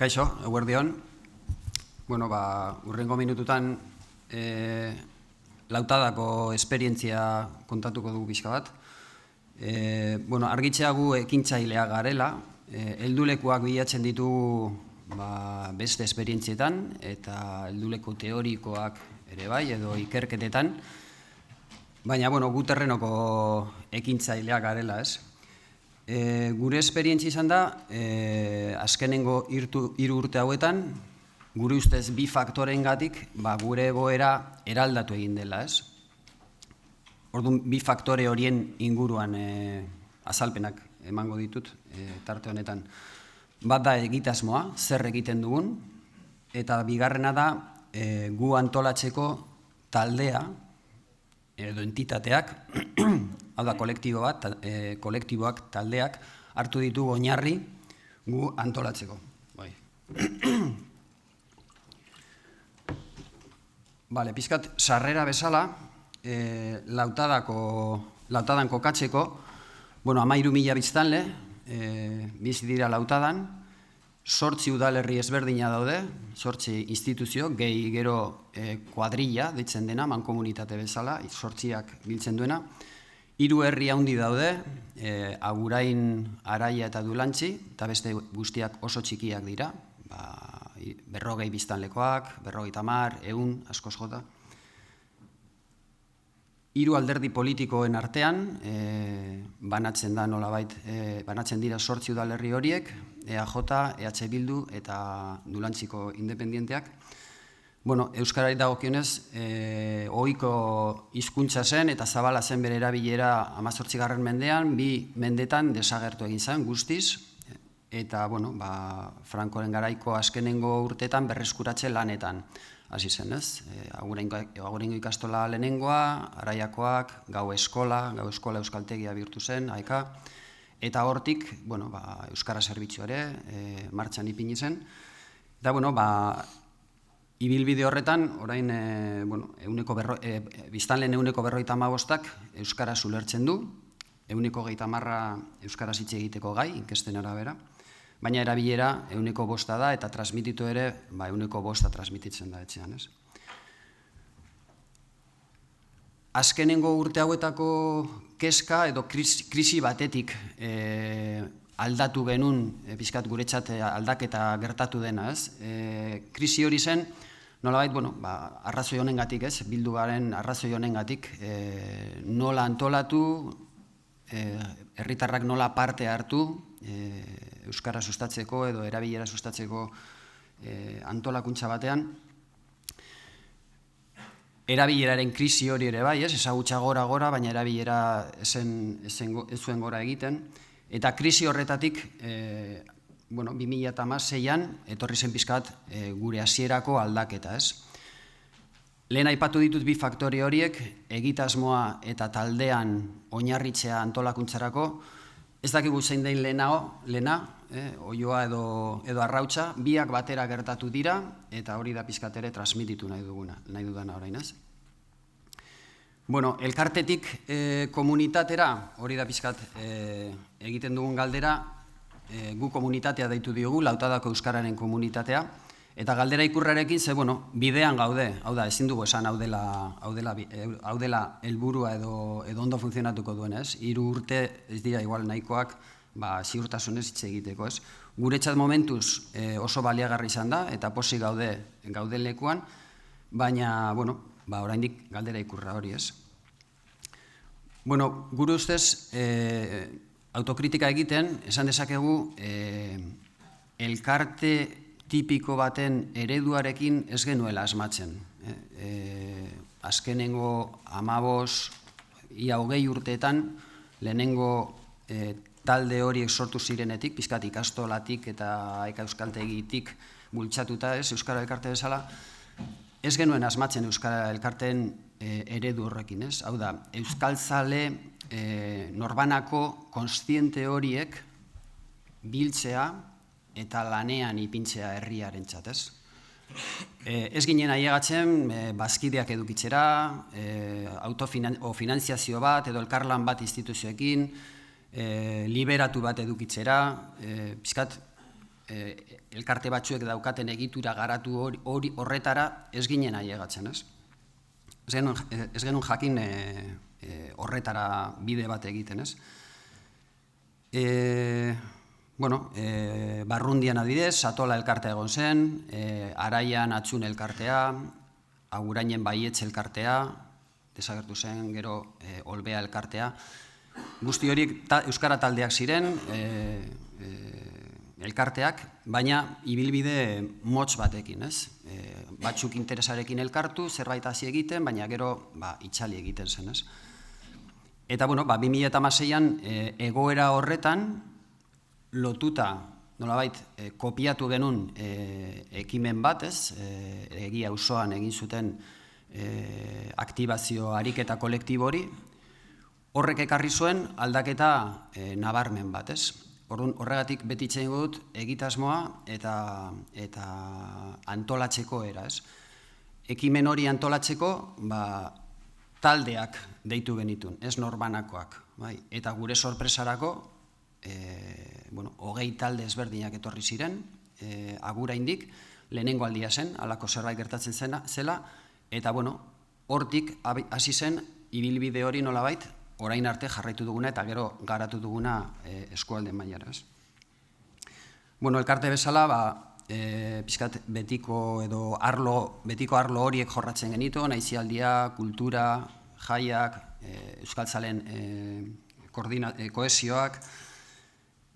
Kaixo, eguerdion. Hurrengo minututan lautadako esperientzia kontatuko dugu pixka bat. Argitzea gu ekintzailea garela, heldulekuak bilatzen ditugu beste esperientzietan eta helduleku teorikoak ere bai, edo ikerketetan, baina gu terrenoko ekintzailea garela, ez? Gure esperientzia izan da, azkenengo 3 urte hauetan, gure ustez bi faktoreengatik gure egoera eraldatu egin dela, ez? Orduan, bi faktore horien inguruan azalpenak emango ditut tarte honetan. Bat da egitasmoa, zer egiten dugun, eta bigarrena da gu antolatzeko taldea, edo entitateak, hau da kolektiboak, taldeak, hartu ditugu oinarri gu antolatzeko. Pixkat, sarrera bezala, lautadan kokatzeko, 13.000 biztanle, bizi dira lautadan, 8 udalerri ezberdina daude, 8 instituzio, gehi gero kuadrilla, deitzen dena, mankomunitate bezala, 8ak biltzen duena, 3 herri handi daude, Agurain, Araia eta Dulantzi, eta beste guztiak oso txikiak dira, 40 biztanlekoak, 50, 100, askoz jota. 3 alderdi politikoen artean, banatzen dira 8 udalerri horiek, EAJ, EH Bildu eta Dulantziko independienteak. Euskarari dagokionez, ohiko hizkuntza zen eta zabala zen bere erabilera 18. mendean, 2 mendetan desagertu egin zen guztiz, eta Frankoren garaiko azkenengo urteetan berreskuratze lanetan hasi zen, ez? Aguraingo ikastola lehenengoa, Araiakoak, gau eskola euskaltegia bihurtu zen, AEK, eta hortik, Euskara Zerbitzu ere, martxan ipini zen. Eta, ibilbide horretan, orain, biztanleen 150ak Euskaraz ulertzen du, 130 Euskaraz hitz egiteko gai, inkesten arabera, baina erabilera 5% da, eta transmititu ere 5% transmititzen da etxean, ez? Azkenengo urte hauetako kezka edo krisi batetik aldatu genuen, pixkat guretzat aldaketa gertatu dena, ez? Krisi hori zen, nolabait, arrazoi honengatik, ez? Bildu garen arrazoi honengatik, nola antolatu, herritarrak nola parte hartu, Euskara sustatzeko edo erabilera sustatzeko antolakuntza batean. Erabileraren krisi hori ere bai, ezagutza gora, baina erabilera ez zuen gora egiten. Eta krisi horretatik, 2016an, etorri zen pixkat gure hasierako aldaketa, ez? Lehen aipatu ditut bi faktore horiek, egitasmoa eta taldean oinarritzea antolakuntzarako, ez dakigu zein den lehena, oioa edo arrautza, biak batera gertatu dira, eta hori da pixkat ere transmititu nahi dudana orain, ez? Elkartetik komunitatera, hori da pixkat egiten dugun galdera, gu komunitatea deitu diogu, lautadako euskararen komunitatea, eta galdera ikurrarekin, bidean gaude, hau da, ezin dugu esan hau dela helburua edo ondo funtzionatuko duen, ez? 3 urte ez dira igual nahikoak ziurtasunez hitz egiteko, ez? Guretzat momentuz oso baliagarri izan da, eta pozik gauden lekuan, baina, oraindik galdera ikurra hori, ez? Gure ustez, autokritika egiten, esan dezakegu, elkarte tipiko baten ereduarekin ez genuela asmatzen. Azkenengo 15, ia 20 urteetan, lehenengo talde horiek sortu zirenetik, pixkat ikastolatik eta euskaltegitik bultzatuta ez, Euskara Elkarte bezala, ez genuen asmatzen Euskara Elkarteen eredu horrekin, ez? Hau da, euskaltzale norbanako konstiente horiek biltzea eta lanean ipintzea herriarentzat, ez? Ez ginen ailegatzen bazkideak edukitzera, finanziazio bat edo elkarlan bat instituzioekin, liberatu bat edukitzera, pixkat elkarte batzuek daukaten egitura garatu horretara ez ginen ailegatzen, ez? Ez genuen jakin horretara bide bat egiten, ez? Barrundian adibidez, Satola elkartea egon zen, Araian Atzun elkartea, Agurainen Baietz elkartea, desagertu zen, gero Olbea elkartea. Guzti horiek euskara taldeak ziren, elkarteak, baina ibilbide motz batekin, ez? Batzuk interesarekin elkartu, zerbait hasi egiten, baina gero itzali egiten zen, ez? Eta, 2016an egoera horretan lotuta, nolabait, kopiatu genuen ekimen bat, ez? Egia auzoan egin zuten aktibazio ariketa kolektibo hori, horrek ekarri zuen aldaketa nabarmen bat, ez? Horregatik beti itxein dut egitasmoa eta antolatzeko era, ez? Ekimen hori antolatzeko, taldeak deitu genitun, ez norbanakoak, eta gure sorpresarako, 20 talde ezberdinak etorri ziren, Aguraindik, lehenengo aldia zen, halako zerbait gertatzen zela, eta hortik hasi zen ibilbide hori nolabait, orain arte jarraitu duguna eta gero garatu duguna eskualde mailara, ez? Elkarte bezala, pixkat betiko arlo horiek jorratzen genito, naizialdia, kultura, jaiak, euskaltzalen kohesioak,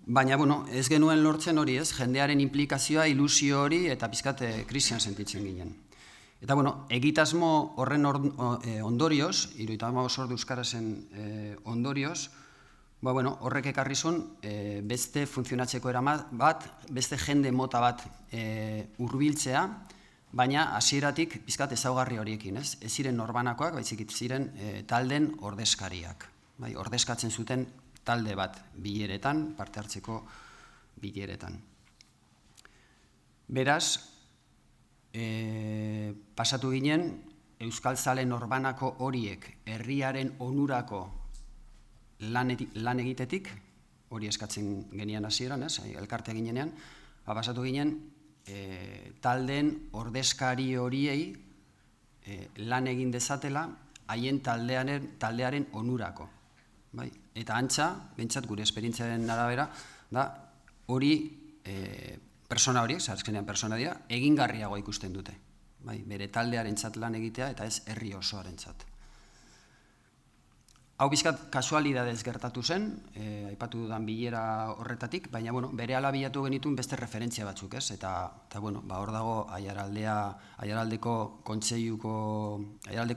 baina, ez genuen lortzen hori, ez? Jendearen implikazioa, ilusio hori eta pixkat krisian sentitzen ginen. Eta, egitasmo horren ondorioz, 75 ordu euskarazen ondorioz, horrek ekarri zuen beste funtzionatzeko eramat bat, beste jende mota bat hurbiltzea, baina hasieratik pixkat ezaugarri horiekin, ez? Ez ziren norbanakoak, baizik ziren talden ordezkariak. Ordezkatzen zuten talde bat bileretan, parte hartzeko bileretan. Beraz, pasatu ginen, euskaltzale norbanako horiek herriaren onurako lan egitetik, hori eskatzen genian hasieran, elkarte ginenean, pasatu ginen, taldeen ordezkari horiei lan egin dezatela haien taldearen onurako. Eta antza, bentsat gure esperientziaren arabera, da hori persona horiek, zarazkenean persona dira, egingarriagoa ikusten dute. Bere taldearen txat lan egitea eta ez herri osoaren txat. Hau bizkat kasualidadez gertatu zen, aipatu dudan bilera horretatik, baina bere ala bilatu genituen beste referentzia batzuk, ez? Eta hor dago Aiaraldeko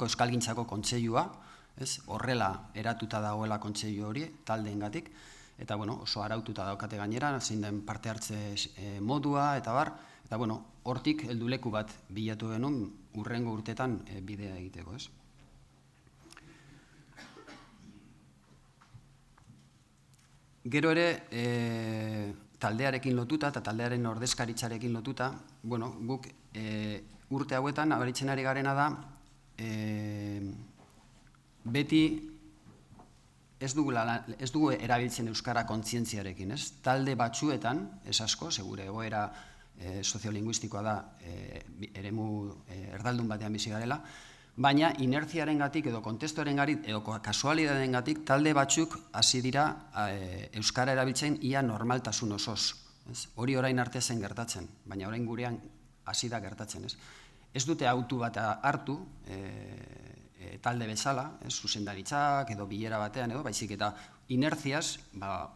Euskalgintzako kontseilua, horrela eratuta dagoela kontseilu hori, taldeengatik, eta oso araututa daukate gainera, zein den parte hartze modua, eta bar, eta hortik helduleku bat bilatu genuen hurrengo urtetan bidea egiteko, ez? Gero ere, taldearekin lotuta eta taldearen ordezkaritzarekin lotuta, guk urte hauetan abaritzen ari garena da, beti ez dugu erabiltzen euskara kontzientziarekin, ez? Talde batzuetan, ez asko, segure egoera soziolinguistikoa da eremu erdaldun batean bizi garela, baina inertziarengatik edo kontestuarengatik edo kasualidadengatik talde batzuk hasi dira euskara erabiltzen ia normaltasun osoz. Hori orain arte zen gertatzen, baina orain gurean hasi da gertatzen, ez? Ez dute autu bat hartu, talde bezala, zuzendaritzak edo bilera batean edo, baizik eta inertziaz,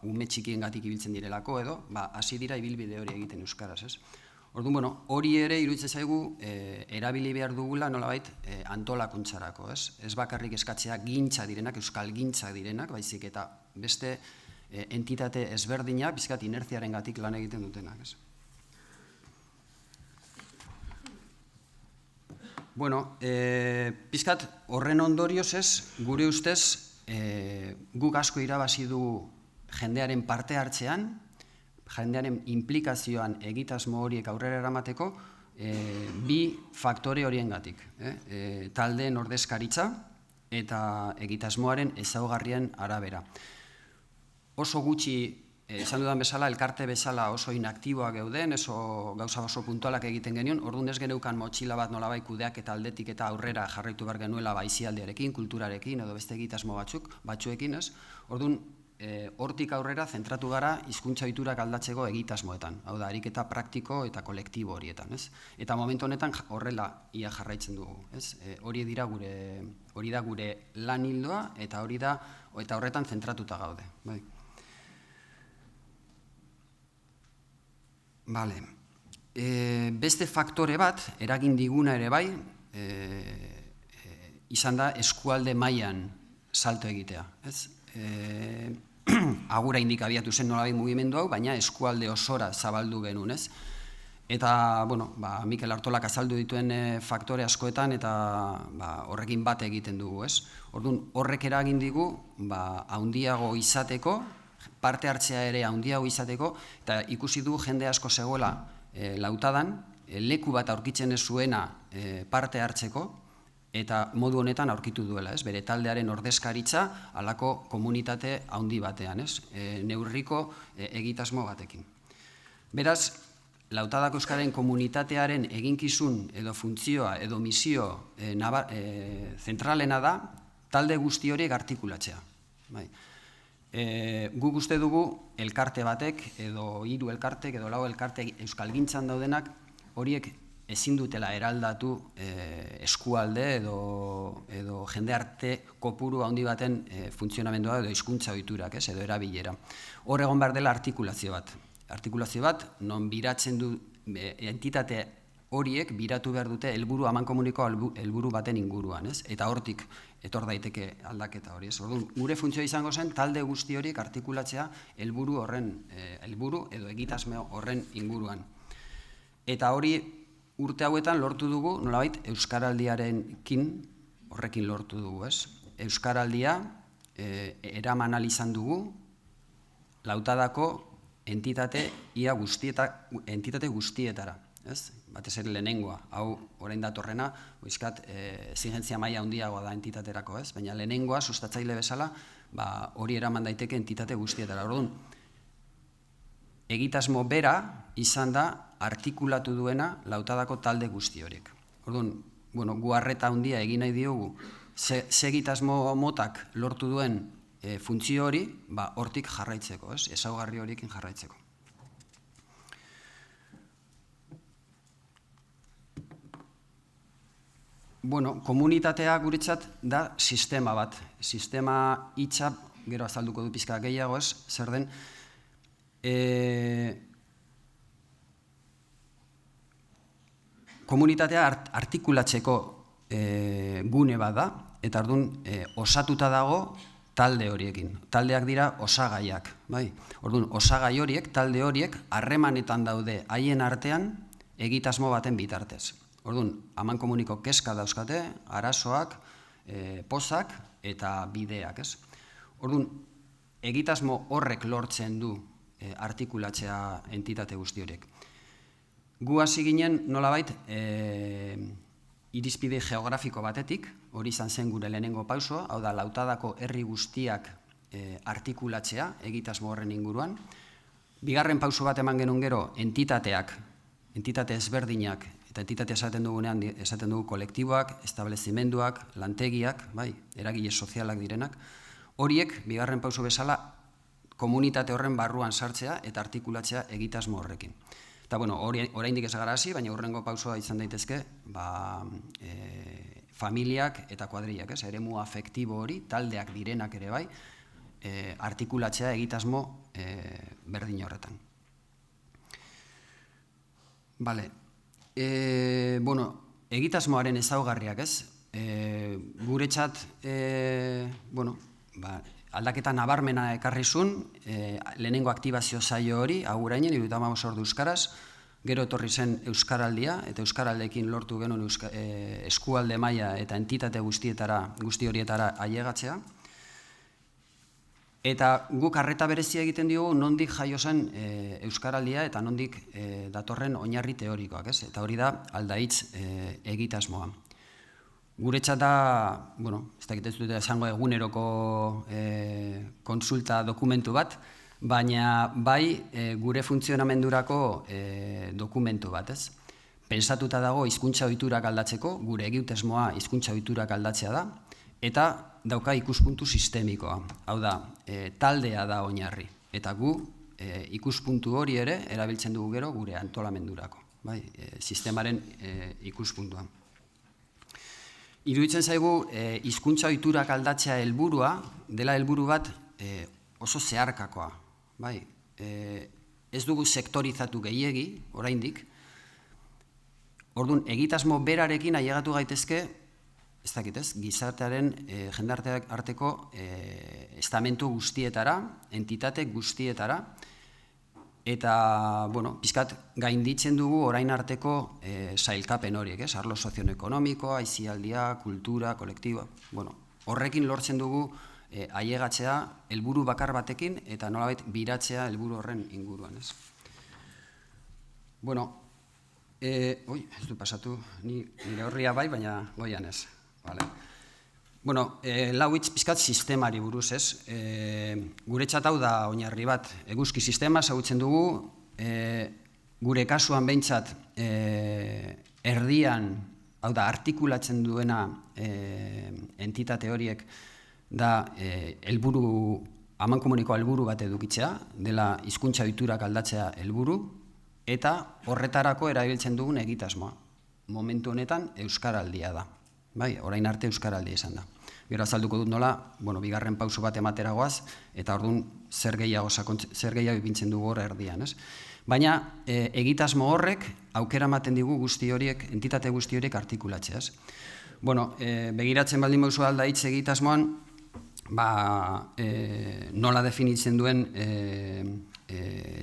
ume txikiengatik ibiltzen direlako edo, hasi dira ibilbide hori egiten euskaraz, ez? Orduan, hori ere iruditzen zaigu erabili behar dugula nolabait antolakuntzarako, ez? Ez bakarrik eskatzea gintza direnak, euskal gintza direnak, baizik eta beste entitate ezberdinak, bizkat inertziarengatik lan egiten dutenak, ez? Pizkat horren ondorioz ez, gure ustez, guk asko irabazi du jendearen parte hartzean, jendearen implikazioan egitasmo horiek aurrera eramateko, bi faktore horiengatik, taldeen ordezkaritza eta egitasmoaren ezaugarrien arabera. Oso gutxi esan dudan bezala, elkarte bezala oso inaktiboak geuden, gauza oso puntualak egiten genion, orduan ez geneukan motxila bat nolabai kudeak eta aldetik eta aurrera jarraitu behar genuela aizialdearekin, kulturarekin, edo beste egitasmo batzuekin, ez? Orduan, hortik aurrera zentratu gara hizkuntza ohiturak aldatzeko egitasmoetan, hau da, ariketa praktiko eta kolektibo horietan, ez? Eta momentu honetan horrela ia jarraitzen dugu, ez? Hori da gure lan hildoa eta horretan zentratuta gaude, bai. Bale. Beste faktore bat, eragin diguna ere bai, izan da eskualde mailan salto egitea, ez? Agura indik abiatu zen nolabait mugimendu hau, baina eskualde osora zabaldu genuen, ez? Eta, Mikel Artolak azaldu dituen faktore askoetan eta horrekin bat egiten dugu, ez? Orduan, horrek eragin digu, handiago izateko, parte hartzea ere handiago izateko, eta ikusi du jende asko zegoela Lautadan, leku bat aurkitzen ez zuena parte hartzeko, eta modu honetan aurkitu duela, ez? Bere taldearen ordezkaritza halako komunitate handi batean, ez? Neurriko egitasmo batekin. Beraz, Lautadako euskaren komunitatearen eginkizun edo funtzioa edo misio zentralena da talde guzti horiek artikulatzea. Guk uste dugu elkarte batek edo 3 elkartek edo 4 elkarte euskalgintzan daudenak horiek ezin dutela eraldatu eskualde edo jende kopuru handi baten funtzionamendua edo hizkuntza ohiturak, edo erabilera. Hor egon behar dela artikulazio bat. Artikulazio bat, non biratzen du entitate horiek biratu behar dute helburu amankomuniko helburu baten inguruan, ez? Eta hortik etor daiteke aldaketa hori, ez? Orduan, gure funtzioa izango zen talde guzti horiek artikulatzea helburu edo egitasmo horren inguruan. Eta hori urte hauetan lortu dugu, nolabait, euskaraldiarekin horrekin lortu dugu, ez? Euskaraldia eraman ahal izan dugu Lautadako entitate guztietara, ez? Batez ere lehenengoa, hau orain datorrena, exigentzia maila handiagoa da entitaterako, ez? Baina lehenengoa, sustatzaile bezala, hori eraman daiteke entitate guztietara. Orduan, egitasmo bera izan da artikulatu duena Lautadako talde guzti horiek. Orduan, gu arreta handia egin nahi diogu, ze egitasmo motak lortu duen funtzio hori, hortik jarraitzeko, ez? Ezaugarri horiekin jarraitzeko. Komunitatea guretzat da sistema bat. Sistema hitza, gero azalduko du pixka gehiago, ez? Zer den, komunitatea artikulatzeko gune bat da, eta orduan osatuta dago talde horiekin. Taldeak dira osagaiak, bai? Orduan, osagai horiek, talde horiek, harremanetan daude haien artean egitasmo baten bitartez. Orduan, amankomuniko kezka dauzkate, arazoak, pozak eta bideak, ez? Orduan, egitasmo horrek lortzen du artikulatzea entitate guzti horiek. Gu hasi ginen nolabait irizpide geografiko batetik, hori izan zen gure lehenengo pausoa, hau da Lautadako herri guztiak artikulatzea egitasmo horren inguruan. Bigarren pauso bat eman genuen gero entitate ezberdinak, eta entitate esaten dugunean esaten dugu kolektiboak, establezimenduak, lantegiak, eragile sozialak direnak, horiek bigarren pauso bezala komunitate horren barruan sartzea eta artikulatzea egitasmo horrekin. Eta, oraindik ez gara hasi, baina hurrengo pausoa izan daitezke, familiak eta kuadrillak, eremu afektibo hori, taldeak direnak ere bai, artikulatzea egitasmo berdin horretan. Bale, egitasmoaren ezaugarriak, ez? Guretzat, aldaketa nabarmena ekarrizun, lehenengo aktibazio saio hori, agurainen, 75 ordu euskaraz, gero etorri zen euskaraldia, eta euskaraldekin lortu genuen eskualde maila eta entitate guzti horietara ailegatzea. Eta guk arreta berezia egiten diogu nondik jaio zen euskaraldia eta nondik datorren oinarri teorikoak, ez? Eta hori da aldaitz egitasmoa. Guretzat da, ez dakit ez dute esango eguneroko kontsulta dokumentu bat, baina bai gure funtzionamendurako dokumentu bat, ez? Pensatuta dago hizkuntza ohiturak aldatzeko, gure egitasmoa hizkuntza ohiturak aldatzea da, eta dauka ikuspuntu sistemikoa. Hau da, taldea da oinarri, eta gu ikuspuntu hori ere erabiltzen dugu gero gure antolamendurako, bai, sistemaren ikuspuntua. Iruditzen zaigu hizkuntza ohiturak aldatzea helburua dela helburu bat oso zeharkakoa, bai. Ez dugu sektorizatu gehiegi oraindik. Orduan, egitasmo berarekin ailegatu gaitezke, ez dakit ez, gizartearen, jendarteak arteko estamentu guztietara, entitate guztietara, eta, bueno, pixkat gainditzen dugu orain arteko sailkapen horiek, ez, arlo sozioekonomikoa, aisialdia, kultura, kolektiboa, bueno, horrekin lortzen dugu ailegatzea helburu bakar batekin eta nolabait biratzea helburu horren inguruan, ez. Bueno, ez du pasatu, nire horria bai, baina goian ez. Bueno, lau hitz pixkat sistemari buruz, ez? Guretzat hau da oinarri bat, eguzki sistema ezagutzen dugu, gure kasuan behintzat erdian, hau da, artikulatzen duena entitate horiek da helburu, amankomuniko helburu bat edukitzea, dela hizkuntza ohiturak aldatzea helburu, eta horretarako erabiltzen dugun egitasmoa. Momentu honetan euskaraldia da. Bai, orain arte euskaraldia izan da. Gero azalduko dut nola, bueno, bigarren pauso bat emateragoaz, eta orduan zer gehiago ipintzen dugu hor erdian, ez? Baina egitasmo horrek aukera ematen digu guzti horiek, entitate guzti horiek artikulatzea, ez? Bueno, begiratzen baldin bauzu alda hitz egitasmoan, nola definitzen duen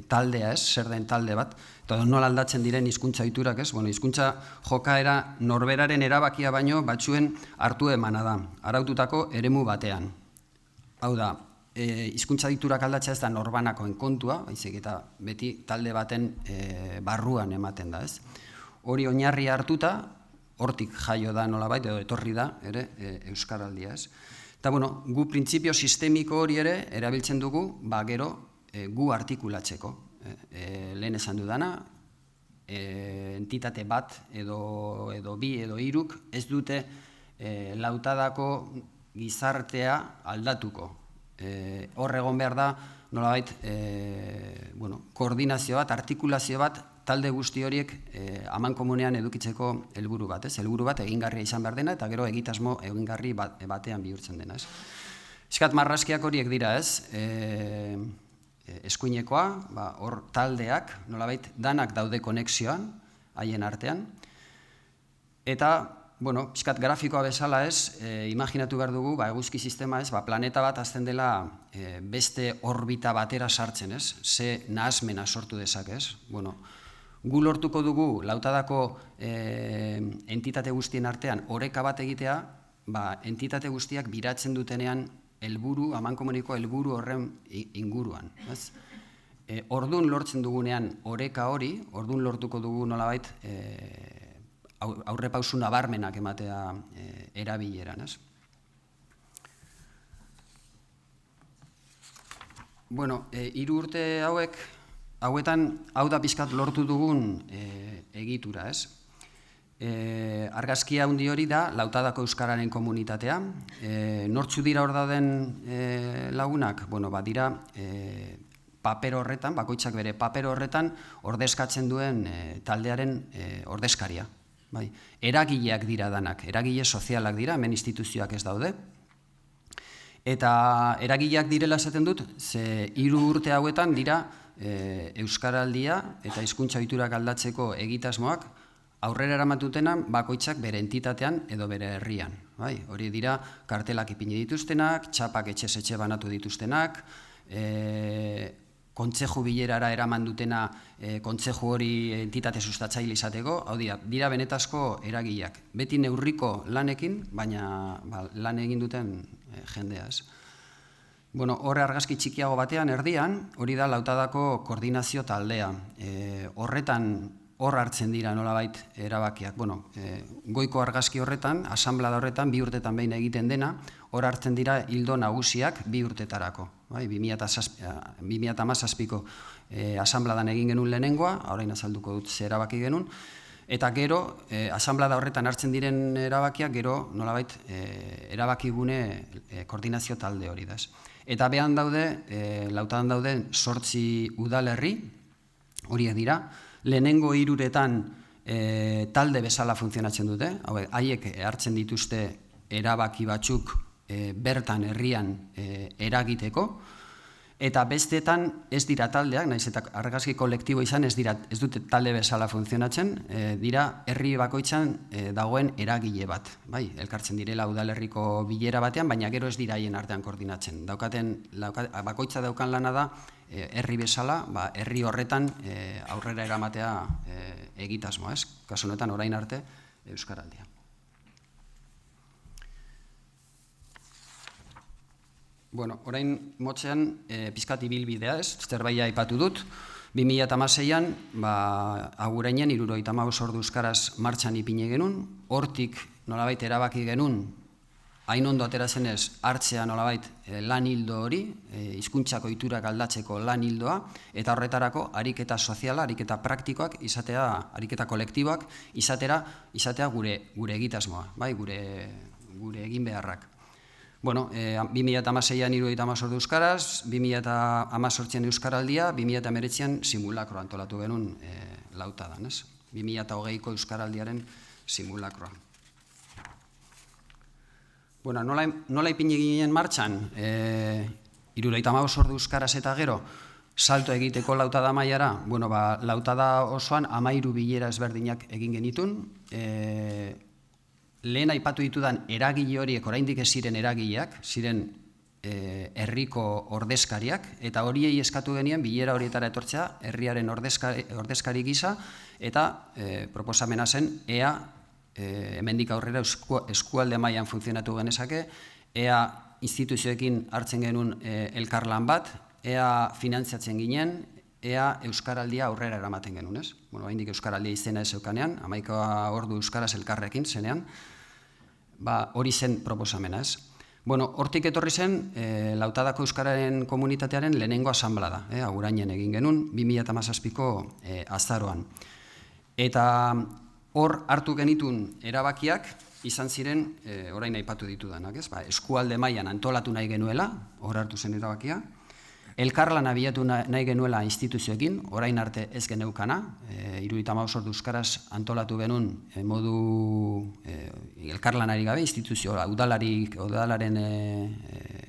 taldea, ez, zer den talde bat, eta nola aldatzen diren hizkuntza ohiturak, ez? Bueno, hizkuntza jokaera norberaren erabakia baino batzuen hartu emana da, araututako eremu batean. Hau da, hizkuntza ohiturak aldatzea ez da norbanakoen kontua, baizik eta beti talde baten barruan ematen da, ez? Hori oinarri hartuta, hortik jaio da nolabait, edo etorri da, ere, euskaraldia, ez? Eta, bueno, gu printzipio sistemiko hori ere erabiltzen dugu, gero, gu artikulatzeko. Lehen esan dudana, entitate bat edo bi edo hiruk ez dute lautadako gizartea aldatuko. Hor egon behar da, nolabait, koordinazio bat, artikulazio bat, talde guzti horiek amankomunean edukitzeko helburu bat, ez? Helburu bat egingarria izan behar dena, eta gero egitasmo egingarri batean bihurtzen dena, ez? Eskat marrazkiak horiek dira, ez? Eskuinekoa, hor taldeak, nolabait, danak daude konexioan, haien artean, eta, bueno, pixkat grafikoa bezala ez, imaginatu behar dugu, eguzki sistema ez, planeta bat azten dela beste orbita batera sartzen, ez? Ze nahasmena sortu dezak, ez? Bueno, gu lortuko dugu lautadako entitate guztien artean oreka bat egitea, entitate guztiak biratzen dutenean helburu, amankomuniko helburu horren inguruan. Ordun lortzen dugunean oreka hori, ordun lortuko dugu nolabait aurrepausu nabarmenak ematea erabileran. Bueno, 3 urte hauetan, hau da pixkat lortu dugun egitura, ez? Argazkia handi hori da lautadako euskararen komunitatea. Nortzu dira hor dauden lagunak? Bueno, dira paper horretan, bakoitzak bere paper horretan ordezkatzen duen taldearen ordezkaria. Eragileak dira danak, eragile sozialak dira, hemen instituzioak ez daude. Eta eragileak direla esaten dut, ze 3 urte hauetan dira euskaraldia eta hizkuntza ohiturak aldatzeko egitasmoak aurrera eramatutena bakoitzak bere entitatean edo bere herrian. Hori dira kartelak ipini dituztenak, txapak etxez etxe banatu dituztenak, kontzeju bilerara eraman dutena kontzeju hori entitate sustatzaile izateko, hau dira benetazko eragileak. Beti neurriko lanekin, baina lan egin duten jendea, ez? Bueno, horre argazki txikiago batean erdian, hori da lautadako koordinazio taldea. Hor hartzen dira nolabait erabakiak. Bueno, goiko argazki horretan, asanblada horretan, 2 urtetan behin egiten dena, hor hartzen dira ildo nagusiak 2 urtetarako. 2017ko asanbladan egin genuen lehenengoa, orain azalduko dut ze erabaki genuen, eta gero, asanblada horretan hartzen diren erabakiak, gero nolabait erabakigune koordinazio talde hori da. Eta behan daude, lautadan dauden 8 udalerri, horiek dira, lehenengo 3 talde bezala funtzionatzen dute, haiek hartzen dituzte erabaki batzuk bertan herrian eragiteko, eta bestetan ez dira taldeak, naiz eta argazki kolektibo izan ez dute talde bezala funtzionatzen, dira herri bakoitzan dagoen eragile bat, elkartzen direla udalerriko bilera batean, baina gero ez dira haien artean koordinatzen. Bakoitza daukan lana da herri bezala, herri horretan aurrera eramatea egitasmoa, kasu honetan orain arte Euskaraldia. Bueno, orain motzean pizkat ibilbidea, zerbait aipatu dut. 2016an, Agurainen 75 ordu euskaraz martxan ipini genuen, hortik nolabait erabaki genuen, hain ondo atera zenez hartzea nolabait lan hildo hori, hizkuntzako ohiturak aldatzeko lan hildoa, eta horretarako ariketa soziala, ariketa praktikoak izatea, ariketa kolektiboak izatea gure egitasmoa, gure egin beharrak. Bueno, 2016an 75 ordu euskaraz, 2018an Euskaraldia, 2019an simulakroa antolatu genuen lautadan, 2020ko Euskaraldiaren simulakroa. Bueno, nola ipini ginen martxan, 75 ordu euskaraz eta gero, salto egiteko lautada mailara, bueno, lautada osoan 13 bilera ezberdinak egin genitun, lehen aipatu ditudan eragile horiek oraindik ez ziren eragileak, ziren herriko ordezkariak, eta horiei eskatu genien bilera horietara etortzea herriaren ordezkari gisa, eta proposamena zen ea hemendik aurrera eskualde mailan funtzionatu genezake, ea instituzioekin hartzen genuen elkarlan bat, ea finantziatzen ginen, ea Euskaraldia aurrera eramaten genuen, ez? Bueno, haindik Euskaraldia izena ez zeukanean, 11 ordu euskaraz elkarrekin zenean, hori zen proposamena, ez? Bueno, hortik etorri zen, lautadako Euskararen komunitatearen lehenengo asanblada, Agurainen egin genuen, 2017ko azaroan. Eta hor hartu genitun erabakiak izan ziren, orain aipatu ditudanak, ez? Eskualde mailan antolatu nahi genuela, hor hartu zen erabakia, elkarlan abiatu nahi genuela instituzioekin, orain arte ez geneukana, 75 ordu euskaraz antolatu genuen modu elkarlanari gabe, instituzioa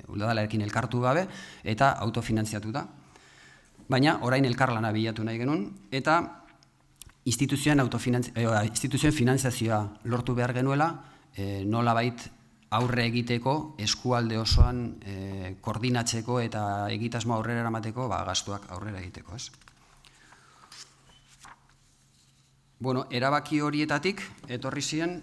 udalarekin elkartu gabe, eta autofinantziatu da. Baina orain elkarlan abiatu nahi genuen, eta instituzioen finanziazioa lortu behar genuela, nolabait aurre egiteko, eskualde osoan koordinatzeko eta egitasmo aurrera eramateko, gastuak aurrera egiteko, ez? Bueno, erabaki horietatik etorri zen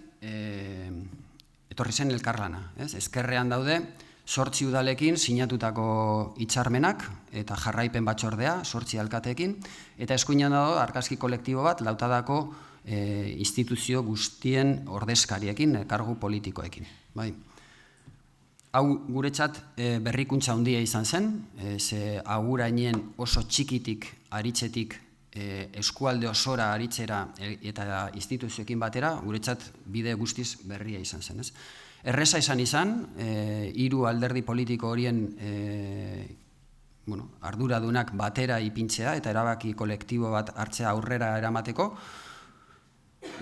elkarlana, ez? Ezkerrean daude 8 udalekin sinatutako hitzarmenak eta jarraipen batzordea 8 alkateekin, eta eskuinean dago argazki kolektibo bat lautadako instituzio guztien ordezkariekin, kargu politikoekin. Hau guretzat berrikuntza handia izan zen, ze Agurainen oso txikitik aritzetik eskualde osora aritzera eta instituzioekin batera, guretzat bide guztiz berria izan zen. Erreza izan, 3 alderdi politiko horien arduradunak batera ipintzea eta erabaki kolektibo bat hartzea aurrera eramateko,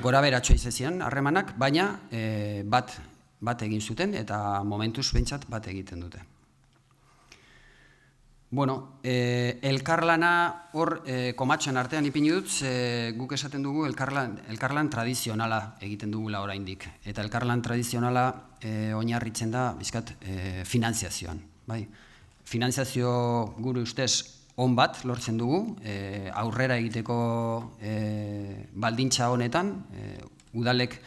gora beratxoa izan harremanak, baina bat egin zuten eta momentuz behintzat bat egiten dute. Bueno, elkarlana hor komatxoen artean ipini dut, guk esaten dugu elkarlan tradizionala egiten dugula oraindik. Eta elkarlan tradizionala oinarritzen da bizkat finantziazioan. Finantziazio gure ustez on bat lortzen dugu, aurrera egiteko baldintza honetan, udalek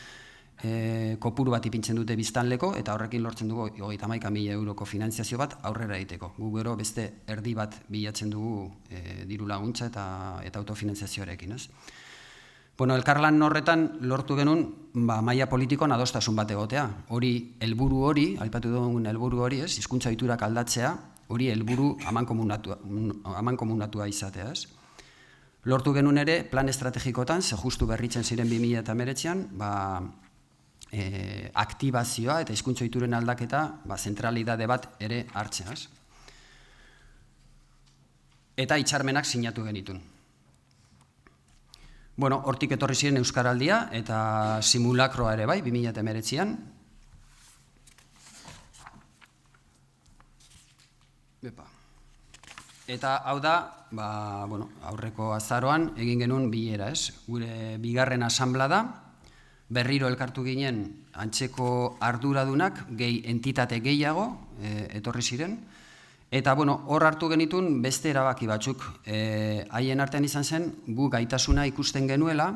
kopuru bat ipintzen dute biztanleko, eta horrekin lortzen dugu 31.000 euroko finantziazio bat aurrera egiteko. Gu gero beste erdi bat bilatzen dugu diru laguntza eta autofinantziazioarekin. Elkarlan horretan lortu genuen maila politikoan adostasun bat egotea. Hori, helburu hori, aipatu dugun helburu hori, hizkuntza ohiturak aldatzea, hori helburu amankomunatua izatea, ez? Lortu genuen ere, plan estrategikotan, ze justu berritzen ziren 2019an, aktibazioa eta hizkuntza ohituren aldaketa zentralidade bat ere hartzea. Eta hitzarmenak sinatu genitun. Bueno, hortik etorri ziren Euskaraldia eta simulakroa ere bai, 2019an. Eta hau da, aurreko azaroan egin genuen bilera, ez? Gure bigarren asanblada, berriro elkartu ginen antzeko arduradunak, gehi entitate gehiago etorri ziren, eta hor hartu genitun beste erabaki batzuk. Haien artean izan zen, gu gaitasuna ikusten genuela,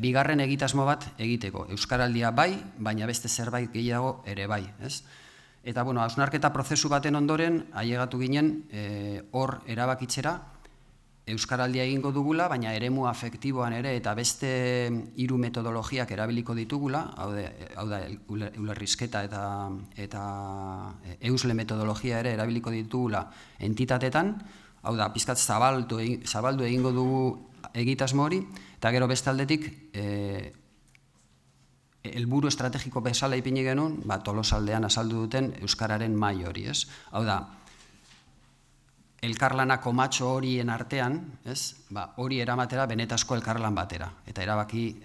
bigarren egitasmo bat egiteko. Euskaraldia bai, baina beste zerbait gehiago ere bai, ez? Eta, hausnarketa prozesu baten ondoren, ailegatu ginen, hor erabakitzera, Euskaraldia egingo dugula, baina eremu afektiboan ere eta beste 3 metodologiak erabiliko ditugula, hau da, ulerrizketa eta eusle metodologia ere erabiliko ditugula entitatetan, hau da, pizkat zabaldu egingo dugu egitasmo hori, eta gero beste aldetik, helburu estrategiko bezala ipini genuen, Tolosaldean azaldu duten Euskararen mahai hori, ez? Hau da, elkarlana komatxo horien artean, hori eramatera benetazko elkarlan batera. Eta erabaki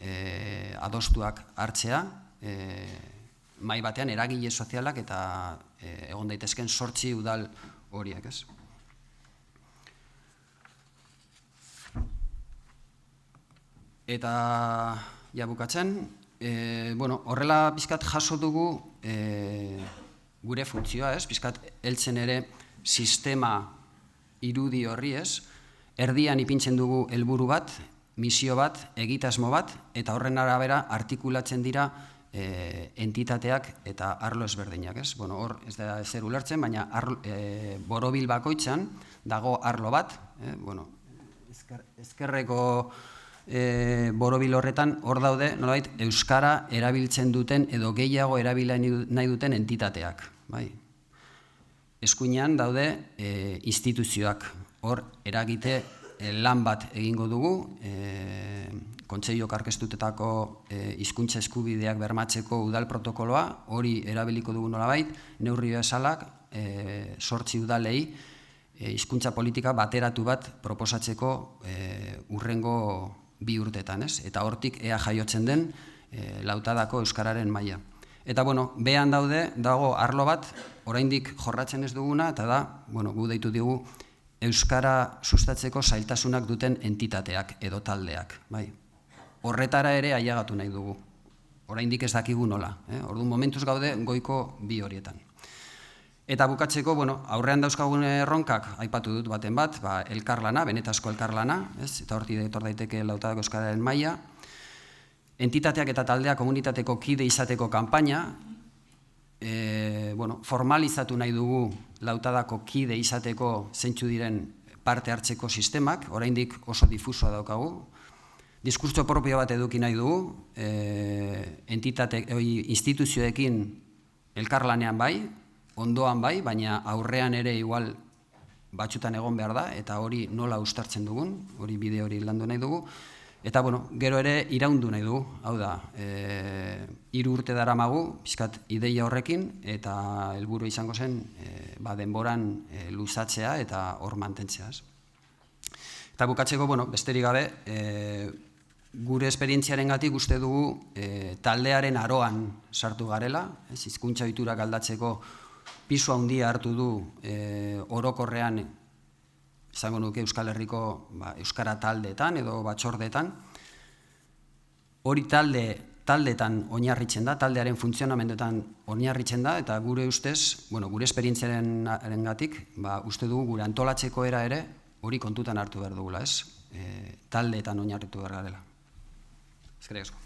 adostuak hartzea, mahai batean eragile sozialak eta egon daitezken 8 udal horiek, ez? Eta, ja bukatzen, horrela pizkat jaso dugu gure funtzioa, pizkat heltzen ere sistema irudi horri, erdian ipintzen dugu helburu bat, misio bat, egitasmo bat, eta horren arabera artikulatzen dira entitateak eta arlo ezberdinak. Hor ez da ezer ulertzen, baina borobil bakoitzan dago arlo bat, ezkerreko borobil horretan hor daude, nolabait, euskara erabiltzen duten edo gehiago erabila nahi duten entitateak. Eskuinean daude instituzioak, hor eragite lan bat egingo dugu, Kontseiluak aurkeztutako hizkuntza eskubideak bermatzeko udal protokoloa, hori erabiliko dugu nolabait, neurri bezalak 8 udalei hizkuntza politika bateratu bat proposatzeko hurrengo 2 urteetan, eta hortik ea jaiotzen den lautadako euskararen maila. Eta, behan dago arlo bat, oraindik jorratzen ez duguna, eta da, gu deitu digu, euskara sustatzeko zailtasunak duten entitateak edo taldeak. Horretara ere ailegatu nahi dugu. Oraindik ez dakigu nola. Orduan momentuz gaude goiko 2 horietan. Eta bukatzeko, aurrean dauzkagun erronkak, aipatu dut baten bat, elkarlana, benetazko elkarlana, eta hortik etor daiteke lautadako euskararen maila, entitateak eta taldeak komunitateko kide izateko kanpaina, formalizatu nahi dugu lautadako kide izateko zeintzu diren parte hartzeko sistemak, oraindik oso difusoa daukagu, diskurtso propio bat eduki nahi dugu, instituzioekin elkarlanean bai, ondoan bai, baina aurrean ere igual batxutan egon behar da, eta hori nola uztartzen dugun, hori bide hori landu nahi dugu, eta gero ere iraundu nahi dugu, hau da, 3 urte daramagu, pizkat ideia horrekin, eta helburu izango zen denboran luzatzea eta hor mantentzea. Eta bukatzeko, besterik gabe, gure esperientziarengatik uste dugu taldearen aroan sartu garela, hizkuntza ohiturak aldatzeko pisu handia hartu du orokorrean, izango nuke Euskal Herriko euskara taldeetan edo batzordeetan. Hori taldeetan oinarritzen da, taldearen funtzionamendetan oinarritzen da, eta gure ustez, gure esperientziarengatik, uste dugu gure antolatzeko era ere hori kontutan hartu behar dugula, taldeetan oinarritu behar garela. Eskerrik asko.